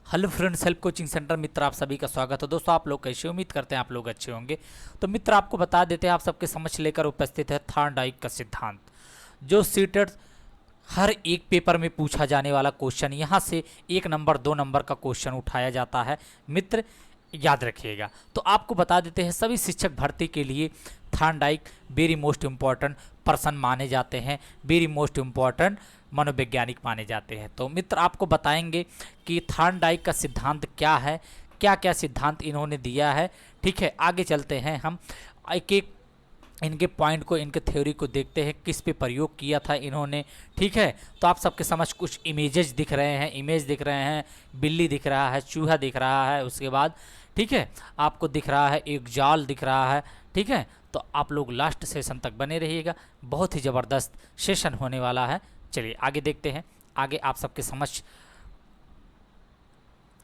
Hello friends, help coaching centre मित्र आप सभी का स्वागत है। दोस्तों आप लोग कैसे, उम्मीद करते हैं आप लोग अच्छे होंगे। तो मित्र आपको बता देते हैं, आप सबके समक्ष लेकर उपस्थित है थॉर्नडाइक का सिद्धांत, जो सीटेट हर एक पेपर में पूछा जाने वाला क्वेश्चन। यहाँ से 1 नंबर 2 नंबर का क्वेश्चन उठाया जाता है मित्र, याद रखिएगा। तो आपको बता देते हैं, सभी शिक्षक भर्ती के लिए Thorndike very most important person माने जाते हैं, वेरी मोस्ट इम्पॉर्टेंट मनोवैज्ञानिक माने जाते हैं। तो मित्र आपको बताएंगे कि थॉर्नडाइक का सिद्धांत क्या है, क्या क्या सिद्धांत इन्होंने दिया है। ठीक है, आगे चलते हैं, हम एक एक इनके पॉइंट को, इनके थ्योरी को देखते हैं, किस पे प्रयोग किया था इन्होंने। ठीक है, तो आप सबके समझ कुछ इमेजेस दिख रहे हैं, इमेज दिख रहे हैं, बिल्ली दिख रहा है, चूहा दिख रहा है, उसके बाद ठीक है आपको दिख रहा है एक जाल दिख रहा है। ठीक है, तो आप लोग लास्ट सेशन तक बने रहिएगा, बहुत ही ज़बरदस्त सेशन होने वाला है। चलिए आगे देखते हैं, आगे आप सबके समझ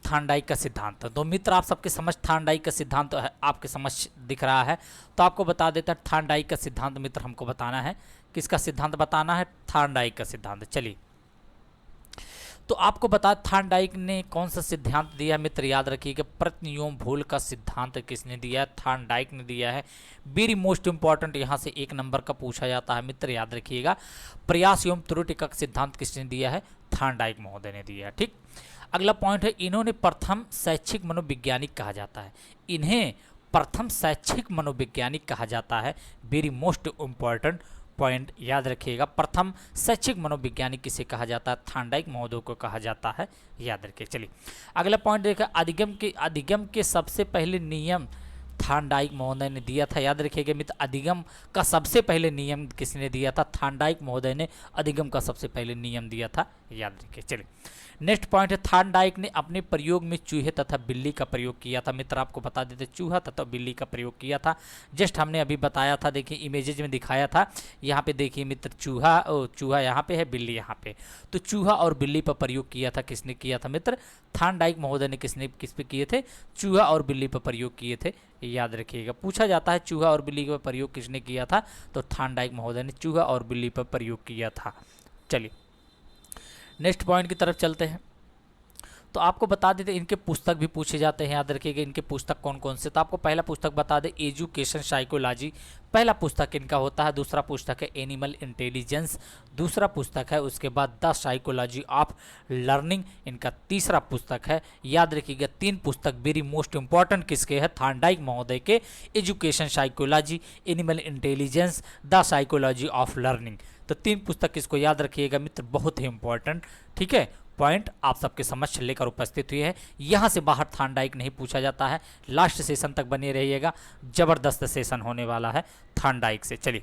थॉर्नडाइक का सिद्धांत। तो मित्र आप सबके समझ थॉर्नडाइक का सिद्धांत तो आपके समझ दिख रहा है। तो आपको बता देता है थॉर्नडाइक का सिद्धांत मित्र हमको बताना है, किसका सिद्धांत बताना है, थॉर्नडाइक का सिद्धांत। चलिए तो आपको बता, थॉर्नडाइक ने कौन सा सिद्धांत दिया मित्र, याद रखिएगा, प्रतिनियम भूल का सिद्धांत किसने दिया है, थॉर्नडाइक ने दिया है। वेरी मोस्ट इंपॉर्टेंट, यहाँ से 1 नंबर का पूछा जाता है मित्र, याद रखिएगा। प्रयास एवं त्रुटि का सिद्धांत किसने दिया है, थॉर्नडाइक महोदय ने दिया है। ठीक, अगला पॉइंट है, इन्होंने प्रथम शैक्षिक मनोवैज्ञानिक कहा जाता है, इन्हें प्रथम शैक्षिक मनोवैज्ञानिक कहा जाता है। वेरी मोस्ट इंपॉर्टेंट पॉइंट, याद रखिएगा, प्रथम शैक्षिक मनोवैज्ञानिक किसे कहा जाता है, थॉर्नडाइक महोदय को कहा जाता है, याद रखिए। चलिए अगला पॉइंट देखा, अधिगम के सबसे पहले नियम थॉर्नडाइक महोदय ने दिया था, याद रखिएगा मित्र। अधिगम का सबसे पहले नियम किसने दिया था, थॉर्नडाइक महोदय ने अधिगम का सबसे पहले नियम दिया था, याद रखिए। चलिए नेक्स्ट पॉइंट है, थॉर्नडाइक ने अपने प्रयोग में चूहे तथा बिल्ली का प्रयोग किया था। मित्र आपको बता देते, चूहा तथा बिल्ली का प्रयोग किया था, जस्ट हमने अभी बताया था, देखिए इमेजेज में दिखाया था। यहाँ पे देखिए मित्र, चूहा यहाँ पे है, बिल्ली यहाँ पे। तो चूहा और बिल्ली पर प्रयोग किया था, किसने किया था मित्र, थॉर्नडाइक महोदय ने किस पे किए थे, चूहा और बिल्ली पर प्रयोग किए थे, याद रखिएगा। पूछा जाता है चूहा और बिल्ली पर प्रयोग किसने किया था, तो थॉर्नडाइक महोदय ने चूहा और बिल्ली पर प्रयोग किया था। चलिए नेक्स्ट पॉइंट की तरफ चलते हैं। तो आपको बता देते, इनके पुस्तक भी पूछे जाते हैं, याद रखिएगा इनके पुस्तक कौन कौन से। तो आपको पहला पुस्तक बता दें, एजुकेशन साइकोलॉजी, पहला पुस्तक इनका होता है। दूसरा पुस्तक है एनिमल इंटेलिजेंस, दूसरा पुस्तक है। उसके बाद द साइकोलॉजी ऑफ लर्निंग, इनका तीसरा पुस्तक है। याद रखिएगा 3 पुस्तक वेरी मोस्ट इंपॉर्टेंट किसके है, थॉर्नडाइक महोदय के, education psychology, animal intelligence, the psychology of learning. तो 3 पुस्तक किसको याद रखिएगा मित्र, बहुत ही इंपॉर्टेंट। ठीक है, पॉइंट आप सबके समक्ष लेकर उपस्थित हुई है। यहाँ से बाहर थॉर्नडाइक नहीं पूछा जाता है, लास्ट सेशन तक बने रहिएगा, जबरदस्त सेशन होने वाला है थॉर्नडाइक से। चलिए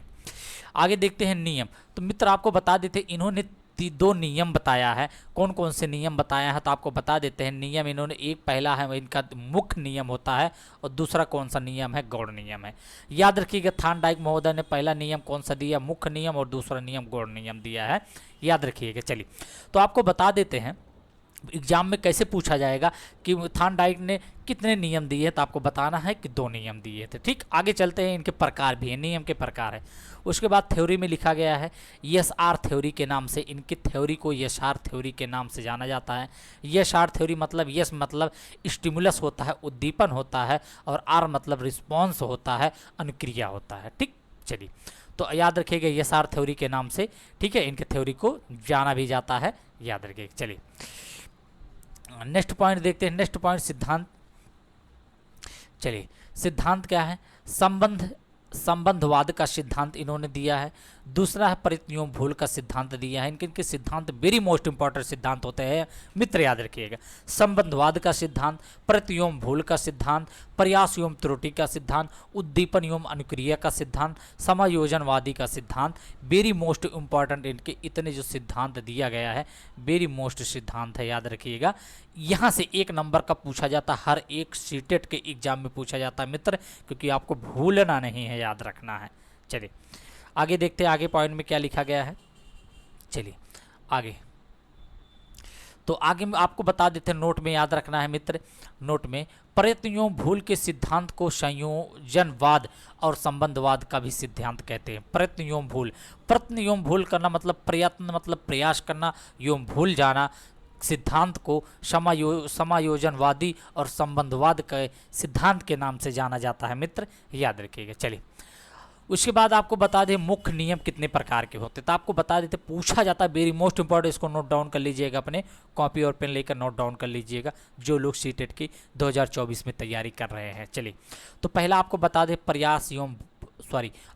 आगे देखते हैं नियम। तो मित्र आपको बता देते, इन्होंने 2 नियम बताया है, कौन कौन से नियम बताया है, तो आपको बता देते हैं नियम इन्होंने। एक पहला है इनका मुख्य नियम होता है, और दूसरा कौन सा नियम है, गौण नियम है। याद रखिएगा थॉर्नडाइक महोदय ने पहला नियम कौन सा दिया, मुख्य नियम, और दूसरा नियम गौण नियम दिया है, याद रखिएगा। चलिए तो आपको बता देते हैं एग्जाम में कैसे पूछा जाएगा कि थॉर्नडाइक ने कितने नियम दिए, तो आपको बताना है कि 2 नियम दिए थे। ठीक, आगे चलते हैं, इनके प्रकार भी हैं, नियम के प्रकार है। उसके बाद थ्योरी में लिखा गया है यस आर थ्योरी के नाम से, इनकी थ्योरी को यस आर थ्योरी के नाम से जाना जाता है। यस आर थ्योरी मतलब, यस मतलब स्टिमुलस होता है, उद्दीपन होता है, और आर मतलब रिस्पॉन्स होता है, अनुक्रिया होता है। ठीक, चलिए तो याद रखिएगा यस आर थ्योरी के नाम से, ठीक है, इनके थ्योरी को जाना भी जाता है, याद रखिएगा। चलिए नेक्स्ट पॉइंट देखते हैं, नेक्स्ट पॉइंट सिद्धांत। चलिए सिद्धांत क्या है, संबंधवाद का सिद्धांत इन्होंने दिया है। दूसरा है प्रतिनियम भूल का सिद्धांत दिया है। इनके सिद्धांत वेरी मोस्ट इंपॉर्टेंट सिद्धांत होते हैं मित्र, याद रखिएगा। संबंधवाद का सिद्धांत, प्रतिनियम भूल का सिद्धांत, प्रयास एवं त्रुटि का सिद्धांत, उद्दीपन एवं अनुक्रिया का सिद्धांत, समायोजनवादी का सिद्धांत। वेरी मोस्ट इंपॉर्टेंट इनके इतने जो सिद्धांत दिया गया है, वेरी मोस्ट सिद्धांत है, याद रखिएगा। यहाँ से 1 नंबर का पूछा जाता है, हर एक सीटेट के एग्जाम में पूछा जाता है मित्र, क्योंकि आपको भूलना नहीं है, याद रखना है। चलिए आगे देखते हैं, आगे पॉइंट में क्या लिखा गया है। चलिए आगे, तो आगे में आपको बता देते हैं, नोट में याद रखना है मित्र, नोट में प्रयत्न भूल के सिद्धांत को संयोजनवाद और संबंधवाद का भी सिद्धांत कहते हैं। प्रयत्न भूल करना मतलब प्रयत्न मतलब प्रयास करना, योम भूल जाना, सिद्धांत को समायोजनवादी और संबंधवाद के सिद्धांत के नाम से जाना जाता है मित्र, याद रखिएगा। चलिए, उसके बाद आपको बता दें मुख्य नियम कितने प्रकार के होते हैं, तो आपको बता देते, पूछा जाता है, वेरी मोस्ट इंपॉर्टेंट, इसको नोट डाउन कर लीजिएगा, अपने कॉपी और पेन लेकर नोट डाउन कर लीजिएगा, जो लोग सीटेट की 2024 में तैयारी कर रहे हैं। चलिए, तो पहला आपको बता दें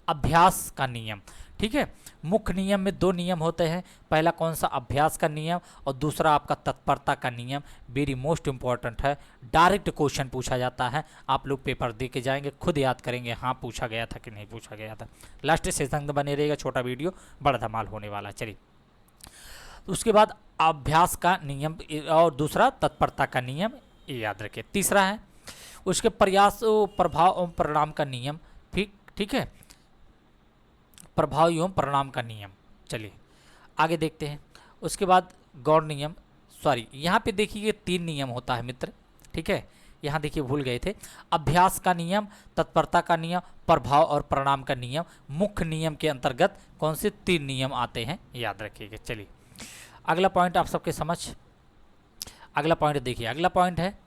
अभ्यास का नियम। ठीक है, मुख्य नियम में 2 नियम होते हैं, पहला कौन सा, अभ्यास का नियम, और दूसरा आपका तत्परता का नियम। वेरी मोस्ट इंपॉर्टेंट है, डायरेक्ट क्वेश्चन पूछा जाता है, आप लोग पेपर दे के जाएंगे, खुद याद करेंगे हाँ पूछा गया था कि नहीं पूछा गया था। लास्ट सेशन में बने रहेगा, छोटा वीडियो बड़ा धमाल होने वाला है। चलिए, उसके बाद अभ्यास का नियम और दूसरा तत्परता का नियम, ये याद रखिए। तीसरा है उसके प्रयास, प्रभाव एवं परिणाम का नियम। ठीक है, प्रभाव एवं परिणाम का नियम। चलिए आगे देखते हैं। उसके बाद गौण नियम, यहाँ पे देखिए 3 नियम होता है मित्र। ठीक है, यहाँ देखिए भूल गए थे, अभ्यास का नियम, तत्परता का नियम, प्रभाव और परिणाम का नियम। मुख्य नियम के अंतर्गत कौन से 3 नियम आते हैं, याद रखिएगा। चलिए अगला पॉइंट आप सबके समझ, अगला पॉइंट देखिए, अगला पॉइंट है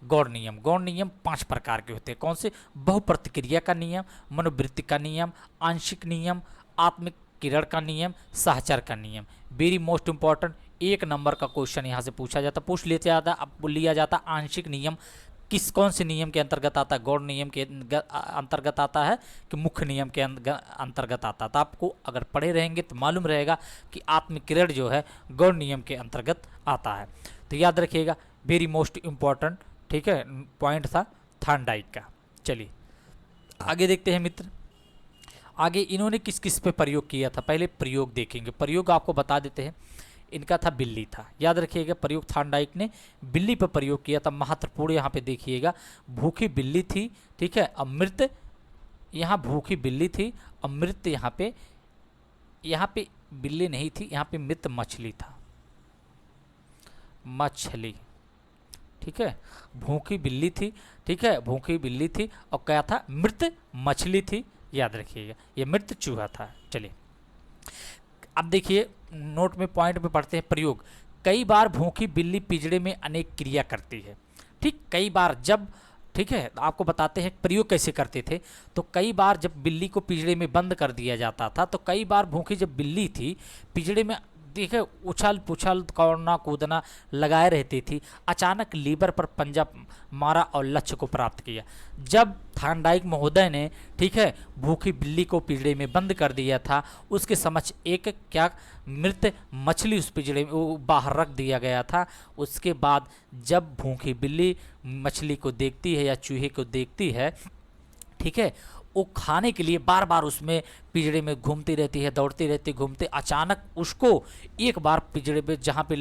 गौण नियम। गौण नियम 5 प्रकार के होते हैं, कौन से, बहुप्रतिक्रिया का नियम, मनोवृत्ति का नियम, आंशिक नियम, आत्मिक किरण का नियम, सहचर का नियम। वेरी मोस्ट इंपॉर्टेंट, 1 नंबर का क्वेश्चन यहाँ से पूछा जाता, लिया जाता। आंशिक नियम कौन से नियम के अंतर्गत आता है, गौण नियम के अंतर्गत आता है कि मुख्य नियम के अंतर्गत आता है। तो आपको अगर पढ़े रहेंगे तो मालूम रहेगा कि आत्मिक किरण जो है गौण नियम के अंतर्गत आता है, तो याद रखिएगा, वेरी मोस्ट इंपॉर्टेंट। ठीक है, पॉइंट था थॉर्नडाइक का। चलिए आगे देखते हैं मित्र, आगे इन्होंने किस किस पे प्रयोग किया था, पहले प्रयोग देखेंगे। प्रयोग आपको बता देते हैं, इनका था बिल्ली था, याद रखिएगा, प्रयोग थॉर्नडाइक ने बिल्ली पर प्रयोग किया था। महत्वपूर्ण यहाँ पे देखिएगा, भूखी बिल्ली थी। ठीक है, अमृत, यहाँ भूखी बिल्ली थी, अमृत यहाँ पे बिल्ली नहीं थी, यहाँ पे मृत मछली था, मछली। ठीक है, भूखी बिल्ली थी। ठीक है, भूखी बिल्ली थी और क्या था, मृत मछली थी, याद रखिएगा, ये मृत चूहा था। चलिए अब देखिए नोट में पॉइंट में पढ़ते हैं प्रयोग। कई बार भूखी बिल्ली पिंजड़े में अनेक क्रिया करती है। ठीक, कई बार जब, ठीक है, आपको बताते हैं प्रयोग कैसे करते थे। तो कई बार जब बिल्ली को पिंजड़े में बंद कर दिया जाता था, तो कई बार भूखी जब बिल्ली थी पिंजड़े में, देखिए उछल पुछल दौड़ना कूदना लगाए रहती थी, अचानक लीवर पर पंजा मारा और लक्ष्य को प्राप्त किया। जब थॉर्नडाइक महोदय ने, ठीक है, भूखी बिल्ली को पिंजड़े में बंद कर दिया था, उसके समक्ष एक क्या, मृत मछली उस पिंजड़े में बाहर रख दिया गया था। उसके बाद जब भूखी बिल्ली मछली को देखती है या चूहे को देखती है, ठीक है, वो खाने के लिए बार बार उसमें पिंजड़े में घूमती रहती है, दौड़ती रहती, घूमते, अचानक उसको एक बार पिंजड़े में जहाँ पे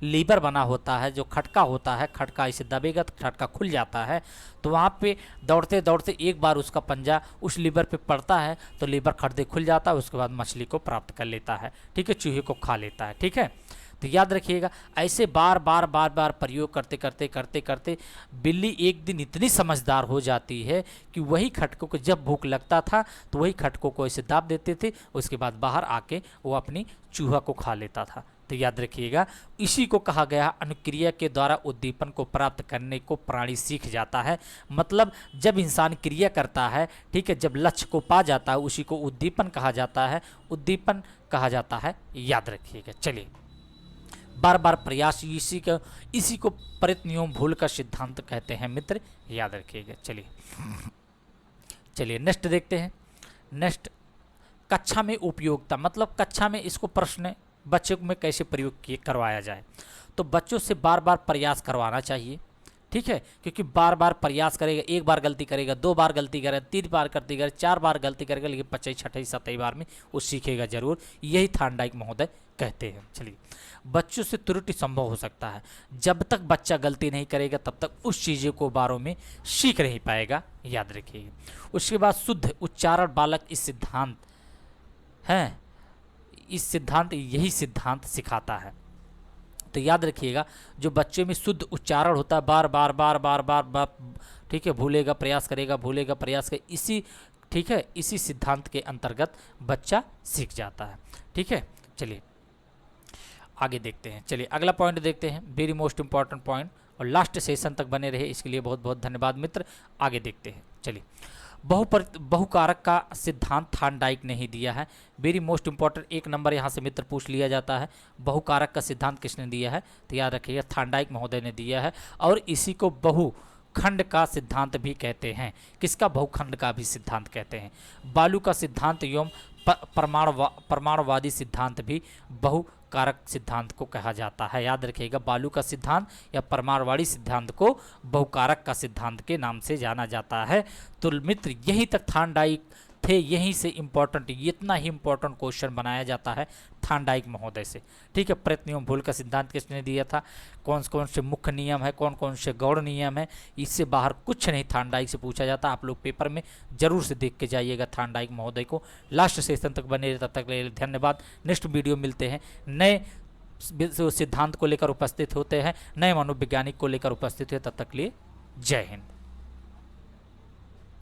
लीवर बना होता है, जो खटका होता है, खटका इसे दबेगा तो खटका खुल जाता है, तो वहाँ पे दौड़ते दौड़ते एक बार उसका पंजा उस लीवर पे पड़ता है, तो लीवर खटदे खुल जाता है, उसके बाद मछली को प्राप्त कर लेता है। ठीक है, चूहे को खा लेता है। ठीक है, तो याद रखिएगा, ऐसे बार बार प्रयोग करते करते करते करते बिल्ली एक दिन इतनी समझदार हो जाती है कि वही खटकों को, जब भूख लगता था तो वही खटकों को ऐसे दाब देते थे, उसके बाद बाहर आके वो अपनी चूहा को खा लेता था। तो याद रखिएगा, इसी को कहा गया अनुक्रिया के द्वारा उद्दीपन को प्राप्त करने को प्राणी सीख जाता है। मतलब जब इंसान क्रिया करता है, ठीक है, जब लक्ष्य को पा जाता है, उसी को उद्दीपन कहा जाता है, उद्दीपन कहा जाता है, याद रखिएगा। चलिए बार बार प्रयास, इसी को प्रयत्न भूल का सिद्धांत कहते हैं मित्र, याद रखिएगा। चलिए नेक्स्ट देखते हैं। नेक्स्ट, कक्षा में उपयोगिता, मतलब कक्षा में इसको प्रश्न बच्चों में कैसे प्रयोग करवाया जाए। तो बच्चों से बार बार प्रयास करवाना चाहिए। ठीक है, क्योंकि बार बार प्रयास करेगा, 1 बार गलती करेगा, 2 बार गलती करेगा, 3 बार गलती करेगा, 4 बार गलती करेगा, लेकिन 25, 26, 27 बार में वो सीखेगा जरूर, यही थॉर्नडाइक महोदय कहते हैं। चलिए, बच्चों से त्रुटि संभव हो सकता है, जब तक बच्चा गलती नहीं करेगा तब तक उस चीज़ों को बारों में सीख नहीं पाएगा, याद रखिएगा। उसके बाद शुद्ध उच्चारण बालक इस सिद्धांत है, यही सिद्धांत सिखाता है। तो याद रखिएगा, जो बच्चे में शुद्ध उच्चारण होता है, बार बार, ठीक है, भूलेगा प्रयास करेगा, भूलेगा प्रयास करेगा, इसी, ठीक है, इसी सिद्धांत के अंतर्गत बच्चा सीख जाता है। ठीक है, चलिए आगे देखते हैं। चलिए अगला पॉइंट देखते हैं, वेरी मोस्ट इंपॉर्टेंट पॉइंट, और लास्ट सेशन तक बने रहे इसके लिए बहुत बहुत धन्यवाद मित्र। आगे देखते हैं। चलिए बहुकारक का सिद्धांत थार्नडाइक ने ही दिया है। वेरी मोस्ट इंपॉर्टेंट, एक नंबर यहाँ से मित्र पूछ लिया जाता है। बहुकारक का सिद्धांत किसने दिया है, तो याद रखिएगा थार्नडाइक महोदय ने दिया है। और इसी को बहुखंड का सिद्धांत भी कहते हैं। किसका, बहुखंड का भी सिद्धांत कहते हैं। बालू का सिद्धांत एवं परमाणुवादी सिद्धांत भी बहुकारक सिद्धांत को कहा जाता है। याद रखिएगा, बालू का सिद्धांत या परमाणुवादी सिद्धांत को बहुकारक का सिद्धांत के नाम से जाना जाता है। तो मित्र यहीं तक थार्नडाइक थे, यहीं से इम्पोर्टेंट, इतना ही इम्पोर्टेंट क्वेश्चन बनाया जाता है थार्नडाइक महोदय से। ठीक है, प्रयत्न एवं भूल का सिद्धांत किसने दिया था, कौन कौन से मुख्य नियम है, कौन कौन से गौड़ नियम है, इससे बाहर कुछ नहीं थार्नडाइक से पूछा जाता। आप लोग पेपर में जरूर से देख के जाइएगा थार्नडाइक महोदय को। लास्ट सेशन तक बने रहे, तब तक के लिए धन्यवाद। नेक्स्ट वीडियो मिलते हैं, नए सिद्धांत को लेकर उपस्थित होते हैं, नए मनोवैज्ञानिक को लेकर उपस्थित है। तब तक के लिए जय हिंद।